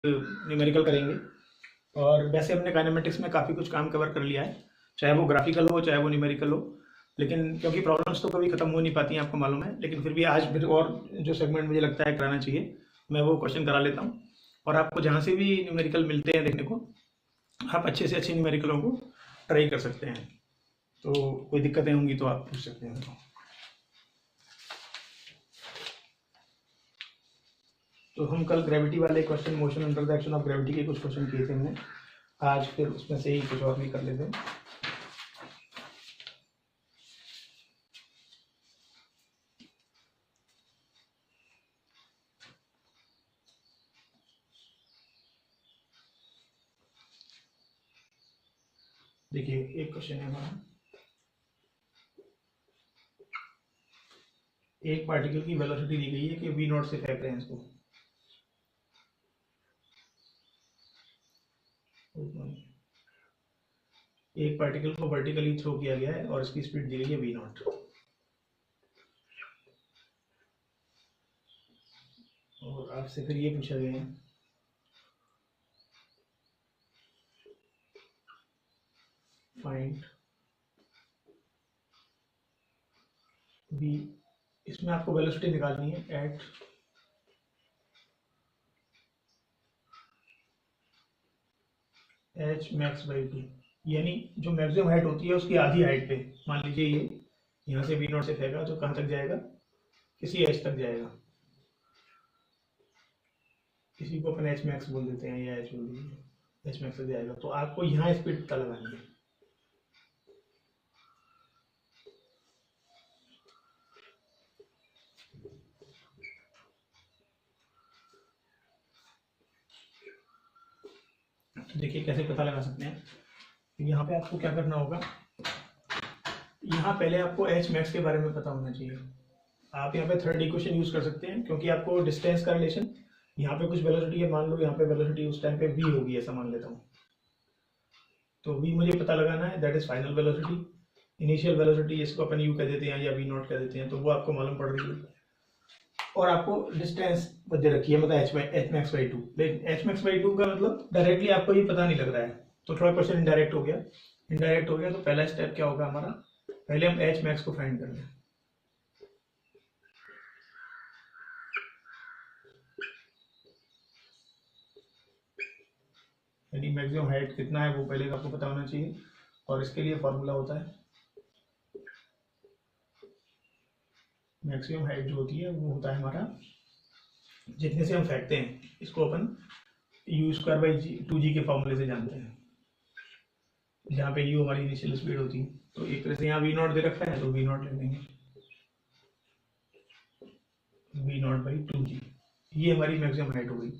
Numerical करेंगे। और वैसे हमने काइनेमेटिक्स में काफ़ी कुछ काम कवर कर लिया है, चाहे वो ग्राफिकल हो चाहे वो न्यूमेरिकल हो, लेकिन क्योंकि प्रॉब्लम्स तो कभी ख़त्म हो नहीं पाती हैं, आपको मालूम है, लेकिन फिर भी आज फिर और जो सेगमेंट मुझे लगता है कराना चाहिए, मैं वो क्वेश्चन करा लेता हूँ। और आपको जहाँ से भी न्यूमेरिकल मिलते हैं देखने को, आप अच्छे से अच्छे न्यूमेरिकलों को ट्राई कर सकते हैं। तो कोई दिक्कतें होंगी तो आप पूछ सकते हैं। तो हम कल ग्रेविटी वाले question, motion under the action of gravity के कुछ क्वेश्चन किए थे हमने, आज फिर उसमें से ही कुछ और भी कर लेते हैं। देखिए एक क्वेश्चन है हमारा, एक पार्टिकल की वेलोसिटी दी गई है कि v नॉट से फेंक रहे हैं इसको, एक पार्टिकल को वर्टिकली थ्रो किया गया है और इसकी स्पीड दी गई है v नॉट, और आपसे फिर ये पूछा गया है फाइंड v, इसमें आपको वेलोसिटी निकालनी है एट एच मैक्स बाई 2, यानी जो मैक्सिमम हाइट होती है उसकी आधी हाइट पे। मान लीजिए ये यहाँ से v नॉट से फेंका तो कहाँ तक जाएगा, किसी एच तक जाएगा, किसी को अपन एच मैक्स बोल देते हैं या एच बोल दीजिए, एच मैक्स तक जाएगा। तो आपको यहाँ स्पीड पता लगानी है। देखिए कैसे पता लगा सकते हैं। यहाँ पे आपको क्या करना होगा, यहाँ पहले आपको एच मैक्स के बारे में पता होना चाहिए। आप यहाँ पे थर्ड इक्वेशन यूज कर सकते हैं, क्योंकि आपको डिस्टेंस का रिलेशन, यहाँ पे कुछ वेलोसिटी है, मान लो यहाँ पे वेलोसिटी उस टाइम पे v होगी, ऐसा मान लेता हूँ। तो v मुझे पता लगाना है, that is final velocity. Initial velocity इसको अपन u कह देते हैं या v नॉट कह देते हैं, तो वो आपको मालूम पड़ रही है। और आपको डिस्टेंस दे रखी है, मतलब एच मैक्स बाई 2। लेकिन एच मैक्स बाई 2 का मतलब डायरेक्टली आपको ये पता नहीं लग रहा है, तो थोड़ा क्वेश्चन इनडायरेक्ट हो गया। इनडायरेक्ट हो गया तो पहला स्टेप क्या होगा हमारा, पहले हम एच मैक्स को फाइंड कर लें। यानी मैक्सिमम हाइट कितना है वो पहले आपको पता होना चाहिए, और इसके लिए फॉर्मूला होता है, मैक्सिमम हाइट जो होती है वो होता है हमारा, जितने से हम फेंकते हैं इसको अपन u स्क्वायर बाई 2g के फॉर्मूले से जानते हैं, जहाँ पे u हमारी इनिशियल स्पीड होती है। तो एक तरह से यहाँ v नॉट दे रखा है तो v नॉट ले लेंगे, v नॉट बाई 2g, ये हमारी मैक्सिमम हाइट हो गई।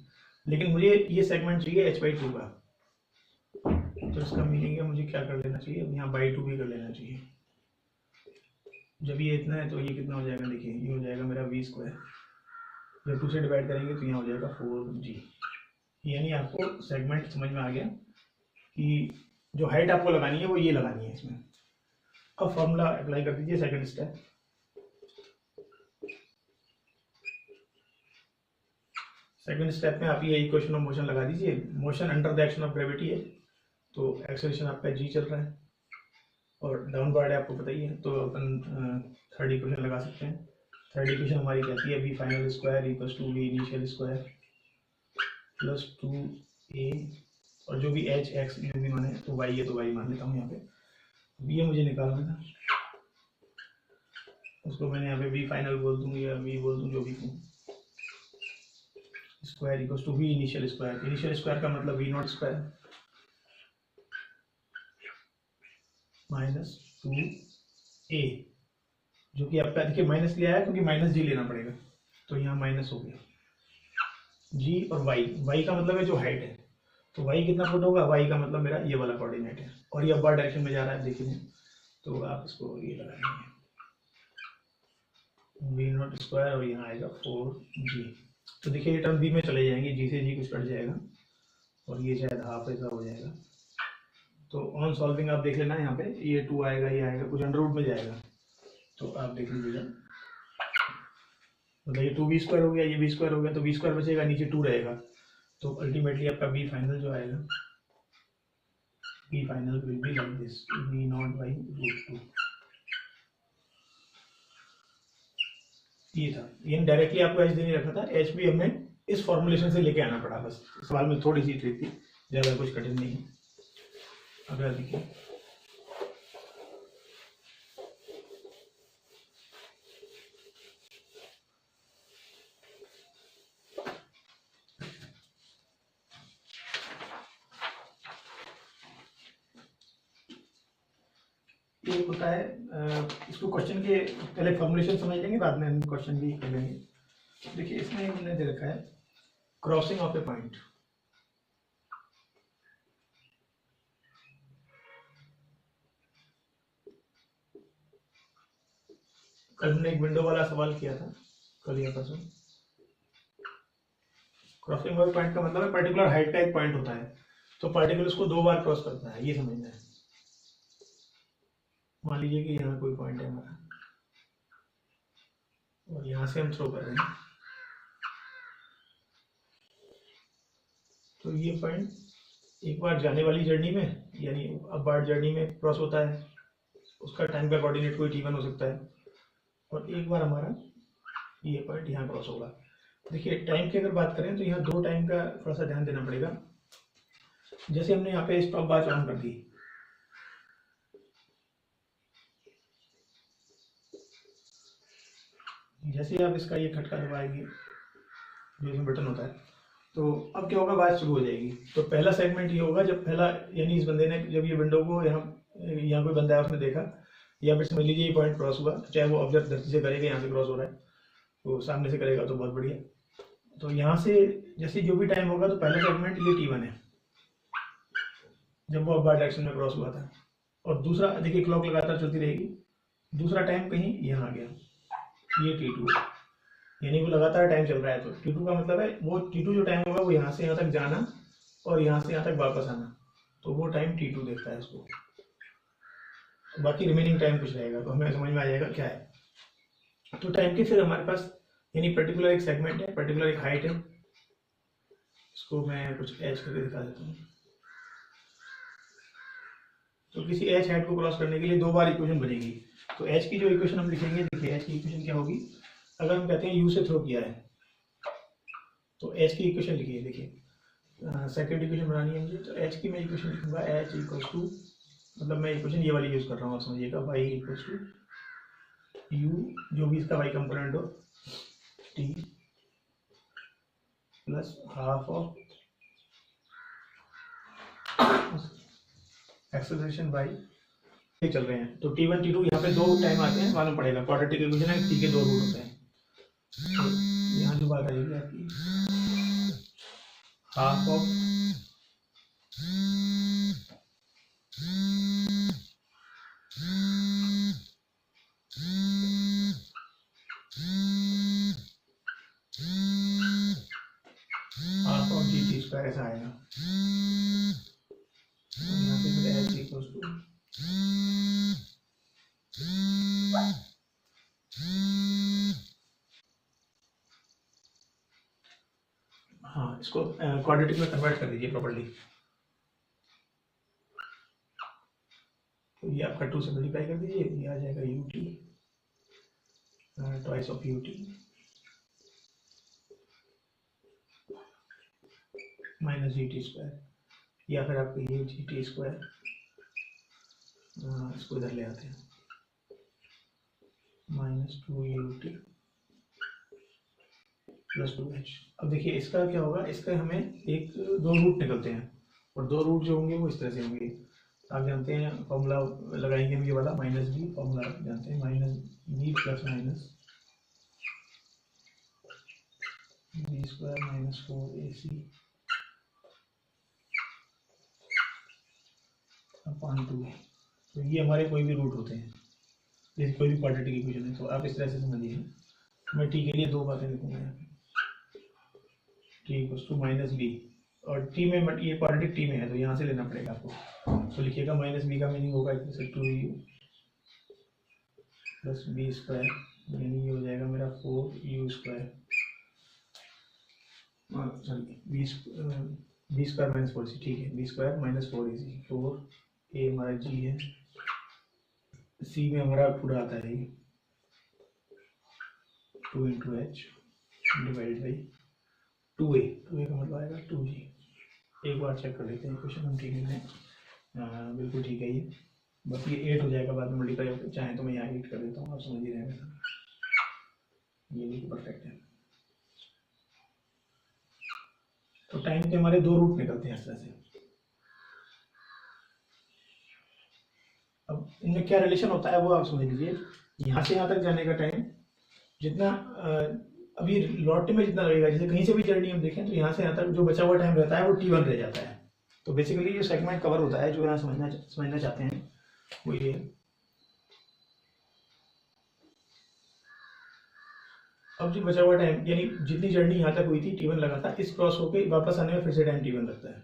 लेकिन मुझे ये सेगमेंट चाहिए h बाई 2 का, तो इसका मीनिंग है मुझे क्या कर लेना चाहिए, अब यहाँ बाई 2 भी कर लेना चाहिए। जब ये इतना है तो ये कितना हो जाएगा, देखिए ये हो जाएगा मेरा v स्क्वायर, जब 2 से डिवाइड करेंगे तो यहाँ हो जाएगा 4g। यानी आपको सेगमेंट समझ में आ गया कि जो हाइट आपको लगानी है वो ये लगानी है इसमें। अब फॉर्मूला अप्लाई कर दीजिए, सेकंड स्टेप। सेकंड स्टेप में आप ये इक्वेशन ऑफ मोशन लगा दीजिए। Motion under the action of gravity है, तो एक्सेलरेशन आपका जी चल रहा है और डाउनवर्ड है, आपको पता ही है। तो अपन थर्ड इक्वेशन लगा सकते हैं। थर्ड इक्वेशन हमारी कहती है v final square equals to v initial square plus 2a, और जो भी एच एक्स जो भी माने, तो वाई है तो वाई मान लेता हूँ यहाँ पे। ये मुझे निकालना था, उसको मैंने यहाँ पे वी फाइनल बोल दूँ या वी बोल दूँ, जो भी कहूँ। Square equals to v initial square, initial square का मतलब we not square minus 2a, जो कि आपका देखिए माइनस लिया है क्योंकि माइनस जी लेना पड़ेगा, तो यहाँ माइनस हो गया जी। और y का मतलब है जो हाइट है, तो y कितना फुट होगा, y का मतलब मेरा ये वाला कोऑर्डिनेट है, और ये अपर डायरेक्शन में जा रहा है, देखिए। तो आप इसको ये लगाएंगे वी नॉट स्क्वायर और यहाँ आएगा 4g। तो देखिए ये टर्म b में चले जाएंगे, g से g कुछ कट जाएगा और ये शायद हाफ ऐसा हो जाएगा। तो ऑन सॉल्विंग आप देख लेना, यहाँ पे ये 2 आएगा, ये आएगा, कुछ अंडर रूट में जाएगा, तो आप देख लीजिएगा। मतलब ये 2v स्क्वायर हो गया, ये v स्क्वायर हो गया, तो v स्क्वायर बचेगा, नीचे 2 रहेगा, तो अल्टीमेटली आपका बी फाइनल जो आएगा, b final will be like this, b naught by √2। ये था, ये डायरेक्टली आपको एच दे नहीं रखा था, एच भी हमने इस फॉर्मुलेशन से लेके आना पड़ा, बस सवाल में थोड़ी सी ट्रिक थी, ज़्यादा कुछ कठिन नहीं है। अगला देखिए, ये होता है इसको क्वेश्चन के पहले फॉर्मुलेशन समझ लेंगे, बाद में हम क्वेश्चन भी कर लेंगे। देखिए इसमें हमने दे रखा है क्रॉसिंग ऑफ ए पॉइंट। कल हमने एक विंडो वाला सवाल किया था, कल या परसों। क्रॉसिंग ऑफ ए पॉइंट का मतलब है पर्टिकुलर हाइट का एक पॉइंट होता है, तो पार्टिकल उसको 2 बार क्रॉस करता है, ये समझना है। मान लीजिए कि यहाँ कोई पॉइंट है हमारा और यहाँ से हम थ्रो कर रहे हैं, तो ये पॉइंट एक बार जाने वाली जर्नी में, यानी अब बार जर्नी में क्रॉस होता है, उसका टाइम का कोऑर्डिनेट कोई t1 हो सकता है, और एक बार हमारा ये पॉइंट यहाँ क्रॉस होगा। देखिए टाइम की अगर बात करें तो यहाँ 2 टाइम का थोड़ा सा ध्यान देना पड़ेगा। जैसे हमने यहाँ पे स्टॉप वॉच ऑन कर दी, जैसे आप इसका ये खटका दबाएंगे, जो इसमें बटन होता है, तो अब क्या होगा, बात शुरू हो जाएगी। तो पहला सेगमेंट ये होगा जब पहला, यानी इस बंदे ने जब ये विंडो को यहाँ कोई बंदा है उसने देखा, या फिर समझ लीजिए ये पॉइंट क्रॉस हुआ, तो चाहे वो ऑब्जर्व धरती से करेगा, यहाँ से क्रॉस हो रहा है तो सामने से करेगा तो बहुत बढ़िया। तो यहाँ से जैसे जो भी टाइम होगा, तो पहला सेगमेंट ये t1 है जब वो अबाउट डायरेक्शन में क्रॉस हुआ था, और दूसरा देखिए क्लॉक लगातार चलती रहेगी, दूसरा टाइम कहीं यहाँ आ गया, ये t2 है, यानी वो लगातार टाइम चल रहा है। तो t2 का मतलब है वो t2 जो टाइम होगा वो यहाँ से यहाँ तक जाना और यहाँ से यहाँ तक वापस आना, तो वो टाइम t2 देखता है इसको। तो बाकी रिमेनिंग टाइम कुछ रहेगा, तो हमें समझ में आ जाएगा क्या है। तो टाइम के फिर हमारे पास यानी पर्टिकुलर एक सेगमेंट है, पर्टिकुलर एक हाइट है, इसको मैं कुछ एच करके दिखा देता हूँ। तो किसी एच हाइट को क्रॉस करने के लिए 2 बार इक्वेशन बनेगी। तो एच की जो इक्वेशन हम लिखेंगे, देखिए एच की इक्वेशन क्या होगी, अगर हम कहते हैं यू से थ्रो किया है, तो एच की इक्वेशन लिखिए। देखिए सेकेंड इक्वेशन बनानी है मुझे, तो एच की मैं इक्वेशन लिखूंगा, एच इक्वल्स टू, मतलब मैं इक्वेशन ये वाली यूज कर रहा हूँ, आप समझिएगा, वाई इक्वल्स टू यू, जो भी इसका वाई कंपोनेंट हो, T plus half of acceleration by, चल रहे हैं। तो t1 t2 यहाँ पे 2 टाइम आते हैं, मालूम पड़ेगा, क्वाड्रेटिक इक्वेशन है, t के 2 रूट होते हैं। तो यहाँ जो बात आएगी आपकी, हाफ ऑफ gt² ऐसा आएगा। तो यहाँ पे फिर h इक्वल्स टू, हाँ इसको क्वाड्रेटिक में कन्वर्ट कर दीजिए प्रॉपर्ली। तो ये आपका 2 से मल्टीप्लाई कर दीजिए, ये आ जाएगा ut twice of ut minus gt², या फिर आपको ये gt², इसको इधर ले आते हैं, माइनस 2ut प्लस 2h। अब देखिए इसका क्या होगा, इसका हमें 2 रूट निकलते हैं, और 2 रूट जो होंगे वो इस तरह से होंगे। आप जानते हैं फॉर्मूला लगाएंगे हम ये वाला, माइनस बी, फॉर्मूला जानते हैं, minus b plus minus b² minus 4ac upon 2। तो ये हमारे कोई भी रूट होते हैं, जैसे कोई भी क्वाड्रेटिक इक्वेशन है, तो आप इस तरह से समझिए। मैं टी के लिए 2 बातें लिखूंगा यहाँ पे, T equals to minus b, और टी में ये क्वाड्रेटिक टी में है तो यहाँ से लेना पड़ेगा आपको। तो लिखिएगा माइनस बी का मीनिंग होगा जैसे 2u प्लस b², यानी ये हो जाएगा मेरा 4u²। Sorry B square minus 4ac, ठीक है, B square minus 4ac, 4a हमारा g है, c में हमारा पूरा आता है 2 into H divide by 2a का मतलब आएगा 2g। एक बार चेक कर लेते हैं क्वेश्चन हम ठीक है, बिल्कुल ठीक है ये, बस ये 8 हो जाएगा बाद में मल्टीप्लाई, चाहे तो मैं यहाँ 8 कर देता हूँ, आप समझ ही रहेंगे, ये भी परफेक्ट है। तो टाइम के हमारे दो रूट निकलते हैं इस तरह से। अब इनमें क्या रिलेशन होता है वो आप समझ लीजिए, यहाँ से यहाँ तक जाने का टाइम जितना अभी लौटने में जितना लगेगा, जैसे कहीं से भी जर्नी हम देखें तो यहाँ से यहाँ तक जो बचा हुआ टाइम रहता है वो t1 रह जाता है। तो बेसिकली ये सेगमेंट कवर होता है, जो यहाँ समझना चाहते हैं वो ये। अब जो बचा हुआ टाइम यानी जितनी जर्नी यहाँ तक हुई थी t1 लगा था, इस क्रॉस होके वापस आने में फिर से टाइम t1 लगता है।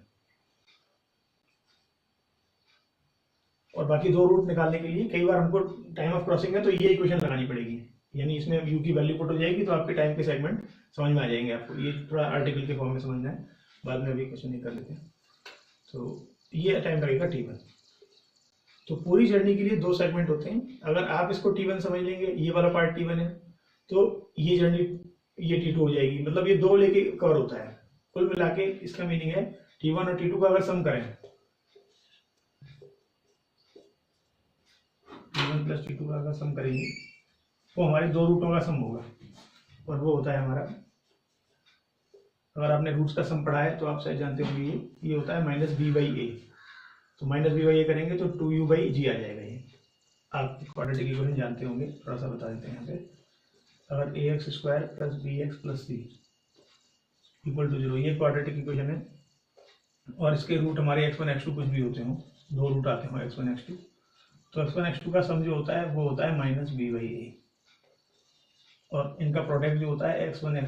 और बाकी दो रूट निकालने के लिए कई बार हमको टाइम ऑफ क्रॉसिंग है तो ये इक्वेशन लगानी पड़ेगी, यानी इसमें u की वैल्यू पुट हो जाएगी तो आपके टाइम के सेगमेंट समझ में आ जाएंगे आपको। ये थोड़ा आर्टिकल के फॉर्म में समझना है, बाद में अभी क्वेश्चन नहीं कर लेते हैं। तो ये टाइम लगेगा t1। तो पूरी जर्नी के लिए दो सेगमेंट होते हैं। अगर आप इसको t1 समझ लेंगे, ये वाला पार्ट t1 है, तो ये जर्नी ये t2 हो जाएगी, मतलब ये दो लेके कवर होता है। कुल मिला के इसका मीनिंग है t1 और t2 का अगर सम करें, t1 प्लस t2 का अगर सम करेंगे तो हमारे दो रूटों का सम होगा, और वो होता है हमारा, अगर आपने रूट्स का सम पढ़ा है तो आप शायद जानते होंगे ये होता है माइनस बी बाई ए। तो माइनस बी बाई ए करेंगे तो 2u बाई जी आ जाएगा। ये आप क्वाड्रेटिक इक्वेशन जानते होंगे, थोड़ा सा बता देते हैं यहाँ पे। अगर A X square plus B X plus C equal to 0, ये क्वाड्रेटिक इक्वेशन है, और इसके रूट हमारे x1 x2 कुछ भी होते हों, दो रूट आते हों x1 x2, तो x1 x2 का सम जो होता है वो होता है माइनस बी बाई ए, और इनका प्रोडक्ट जो होता है x1 x2